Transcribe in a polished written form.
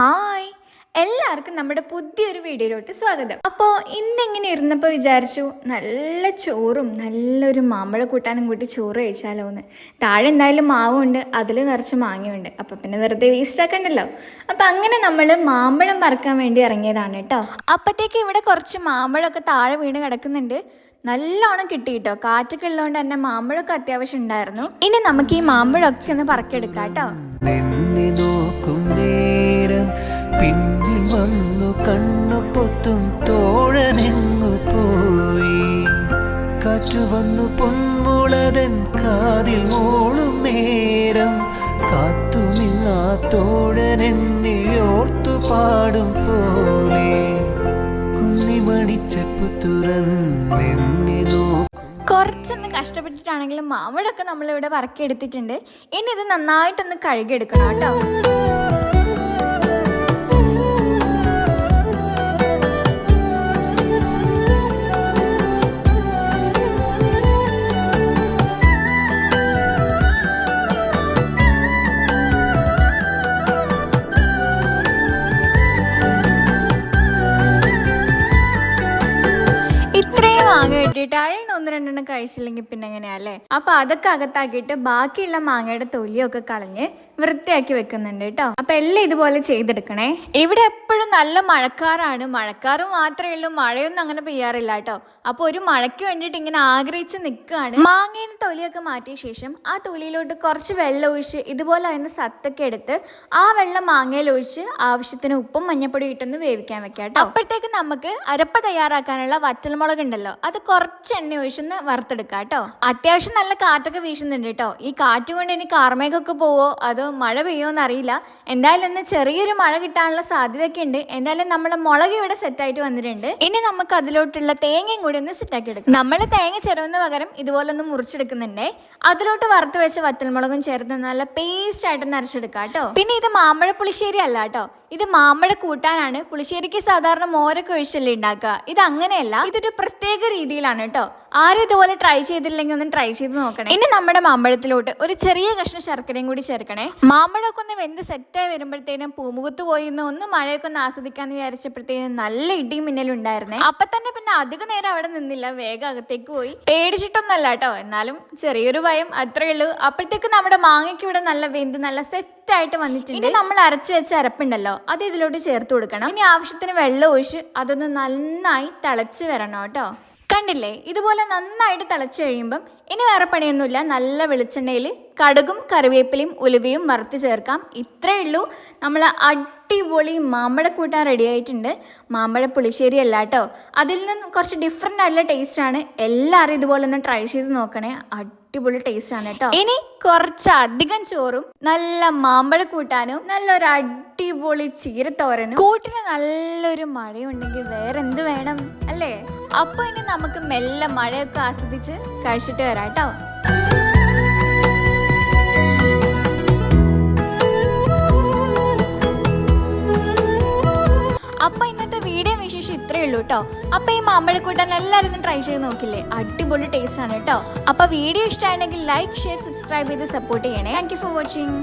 Hi, എല്ലാവർക്കും നമ്മുടെ പുതിയൊരു വീഡിയോയിലോട്ട് സ്വാഗതം. അപ്പോൾ ഇന്നിങ്ങനെ ഇരുന്നപ്പോൾ വിചാരിച്ചു നല്ല ചോറും നല്ലൊരു മാമ്പഴ കൂട്ടാനും കൂട്ടി ചോറ് കഴിച്ചാലോ എന്ന്. താഴെ എന്തായാലും മാവുണ്ട്, അതിൽ നിറച്ച് മാങ്ങയുണ്ട്, അപ്പോൾ പിന്നെ വെറുതെ വേസ്റ്റ് ആക്കണ്ടല്ലോ. അപ്പം അങ്ങനെ നമ്മൾ മാമ്പഴം പറിക്കാൻ വേണ്ടി ഇറങ്ങിയതാണ് കേട്ടോ. അപ്പോഴത്തേക്ക് ഇവിടെ കുറച്ച് മാമ്പഴമൊക്കെ താഴെ വീണ് കിടക്കുന്നുണ്ട്. നല്ലോണം കിട്ടി കേട്ടോ. കാറ്റൊക്കെ ഉള്ളതുകൊണ്ട് തന്നെ മാമ്പഴമൊക്കെ അത്യാവശ്യം ഉണ്ടായിരുന്നു. ഇനി നമുക്ക് ഈ മാമ്പഴമൊക്കെ ഒന്ന് പറക്കിയെടുക്കാം കേട്ടോ. പിന്നിൽ വന്നു കണ്ണു പൊത്തും തോഴനെങ്ങു പോയി. കാറ്റു വന്നു പൊന്മുളതൻ കാതിൽ മൂളും നേരം കാത്തു നിന്നാ തോഴനെന്നെ ഓർത്തു പാടും പോലെ കുന്നിമണിച്ചപ്പു തുറന്നെന്നെ കുറച്ചൊന്ന് കഷ്ടപ്പെട്ടിട്ടാണെങ്കിലും മാമ്പഴമൊക്കെ നമ്മളിവിടെ പറക്കിയെടുത്തിട്ടുണ്ട്. ഇനി ഇത് നന്നായിട്ടൊന്ന് കഴുകിയെടുക്കണം കേട്ടോ. മാങ്ങ കിട്ടിയിട്ട് അതിൽ നിന്ന് 1-2 കഴിച്ചില്ലെങ്കിൽ പിന്നെ എങ്ങനെയല്ലേ. അപ്പൊ അതൊക്കെ അകത്താക്കിയിട്ട് ബാക്കിയുള്ള മാങ്ങയുടെ തൊലിയൊക്കെ കളഞ്ഞ് വൃത്തിയാക്കി വെക്കുന്നുണ്ട് കേട്ടോ. അപ്പൊ എല്ലാം ഇതുപോലെ ചെയ്തെടുക്കണേ. ഇവിടെ എപ്പോഴും നല്ല മഴക്കാറാണ്. മഴക്കാറ് മാത്രമേ ഉള്ളൂ, മഴയൊന്നും അങ്ങനെ പെയ്യാറില്ല കേട്ടോ. അപ്പൊ ഒരു മഴയ്ക്ക് വേണ്ടിയിട്ട് ഇങ്ങനെ ആഗ്രഹിച്ച് നിൽക്കുകയാണ്. മാങ്ങയുടെ തൊലിയൊക്കെ മാറ്റിയ ശേഷം ആ തൊലിയിലോട്ട് കുറച്ച് വെള്ളം ഒഴിച്ച് ഇതുപോലെ അതിന് സത്തൊക്കെ എടുത്ത് ആ വെള്ളം മാങ്ങയിൽ ഒഴിച്ച് ആവശ്യത്തിന് ഉപ്പും മഞ്ഞപ്പൊടി ഇട്ടൊന്ന് വേവിക്കാൻ വെക്കാം കേട്ടോ. അപ്പോഴത്തേക്ക് നമുക്ക് അരപ്പ തയ്യാറാക്കാനുള്ള വറ്റൽമുളക് ഉണ്ടല്ലോ, അത് കുറച്ച് എണ്ണ ഒഴിച്ചൊന്ന് വറുത്തെടുക്കാം കേട്ടോ. അത്യാവശ്യം നല്ല കാറ്റൊക്കെ വീശുന്നുണ്ട് കേട്ടോ. ഈ കാറ്റ് കൊണ്ട് ഇനി കാർമേഘമൊക്കെ പോവോ അതോ മഴ പെയ്യോന്ന് അറിയില്ല. എന്തായാലും ഇന്ന് ചെറിയൊരു മഴ കിട്ടാനുള്ള സാധ്യതയൊക്കെ ഉണ്ട്. എന്തായാലും നമ്മുടെ മുളക് ഇവിടെ സെറ്റായിട്ട് വന്നിട്ടുണ്ട്. ഇനി നമുക്ക് അതിലോട്ടുള്ള തേങ്ങയും കൂടി ഒന്ന് സെറ്റാക്കി എടുക്കാം. നമ്മൾ തേങ്ങ ചെറുവിന് പകരം ഇതുപോലെ ഒന്ന് മുറിച്ചെടുക്കുന്നുണ്ടേ. അതിലോട്ട് വറുത്ത് വെച്ച വറ്റൽമുളകും ചേർത്ത് നല്ല പേസ്റ്റ് ആയിട്ട് അരച്ചെടുക്കാം കേട്ടോ. പിന്നെ ഇത് മാമ്പഴ പുളിശ്ശേരി അല്ല കേട്ടോ, ഇത് മാമ്പഴ കൂട്ടാനാണ്. പുളിശ്ശേരിക്ക് സാധാരണ മോരൊക്കെ ഒഴിച്ചല്ലേ ഉണ്ടാക്കുക, ഇത് അങ്ങനെയല്ല, ഇതൊരു പ്രത്യേക രീതിയിലാണ് കേട്ടോ. ആരും ഇതുപോലെ ട്രൈ ചെയ്തില്ലെങ്കിൽ ഒന്ന് ട്രൈ ചെയ്ത് നോക്കണേ. ഇനി നമ്മുടെ മാമ്പഴത്തിലോട്ട് ഒരു ചെറിയ കഷ്ണം ശർക്കരയും കൂടി ചേർക്കണേ. മാമ്പഴമൊക്കെ ഒന്ന് വെന്ത് സെറ്റായി വരുമ്പോഴത്തേനും പൂമുഖത്ത് പോയി ഒന്ന് മഴയൊക്കെ ഒന്ന് ആസ്വദിക്കാന്ന് വിചാരിച്ചപ്പോഴത്തേനും നല്ല ഇടിയും മിന്നലും ഉണ്ടായിരുന്നേ. അപ്പൊ തന്നെ പിന്നെ അധിക നേരം അവിടെ നിന്നില്ല, വേഗം അകത്തേക്ക് പോയി. പേടിച്ചിട്ടൊന്നല്ല കേട്ടോ, എന്നാലും ചെറിയൊരു ഭയം അത്രേ ഉള്ളൂ. അപ്പോഴത്തേക്ക് നമ്മുടെ മാങ്ങയ്ക്ക് ഇവിടെ നല്ല വെന്ത് നല്ല സെറ്റായിട്ട് വന്നിട്ടുണ്ട്. ഇനി നമ്മൾ അരച്ചു വെച്ച അരപ്പുണ്ടല്ലോ, അത് ഇതിലോട്ട് ചേർത്ത് കൊടുക്കണം. ഇനി ആവശ്യത്തിന് വെള്ളം ഒഴിച്ച് അതൊന്ന് നന്നായി തിളച്ച് വരണം കേട്ടോ. കണ്ടില്ലേ, ഇതുപോലെ നന്നായിട്ട് തിളച്ച് കഴിയുമ്പം ഇനി വേറെ പണിയൊന്നുമില്ല. നല്ല വെളിച്ചെണ്ണയിൽ കടുകും കറിവേപ്പിലയും ഉലുവയും വറുത്ത് ചേർക്കാം. ഇത്രയേ ഉള്ളൂ, നമ്മൾ അടിപൊളി മാമ്പഴക്കൂട്ടാൻ റെഡി ആയിട്ടുണ്ട്. മാമ്പഴ പുളിശ്ശേരി അല്ല കേട്ടോ, അതിൽ നിന്ന് കുറച്ച് ഡിഫറെൻ്റ് ആയിട്ടുള്ള ടേസ്റ്റാണ്. എല്ലാവരും ഇതുപോലെ ഒന്ന് ട്രൈ ചെയ്ത് നോക്കണേ, അടിപൊളി ടേസ്റ്റ് ആണ് കേട്ടോ. ഇനി കുറച്ചധികം ചോറും നല്ല മാമ്പഴ കൂട്ടാനും നല്ലൊരു അടിപൊളി ചീരത്തോരനും കൂട്ടിന് നല്ലൊരു മഴയുണ്ടെങ്കിൽ വേറെ എന്ത് വേണം അല്ലേ. അപ്പൊ ഇനി നമുക്ക് മെല്ലെ മഴയൊക്കെ ആസ്വദിച്ച് കഴിച്ചിട്ട് വരാം കേട്ടോ. അപ്പൊ ഇന്നത്തെ വീഡിയോ വിശേഷം ഇത്രയേ ഉള്ളൂ കേട്ടോ. അപ്പൊ ഈ മാമ്പഴക്കൂട്ടാൻ എല്ലാവരും ട്രൈ ചെയ്ത് നോക്കില്ലേ, അടിപൊളി ടേസ്റ്റ് ആണ് കേട്ടോ. അപ്പൊ വീഡിയോ ഇഷ്ടമാണെങ്കിൽ ലൈക്ക്, ഷെയർ, സബ്സ്ക്രൈബ് ചെയ്ത് സപ്പോർട്ട് ചെയ്യണേ. Thank you for watching.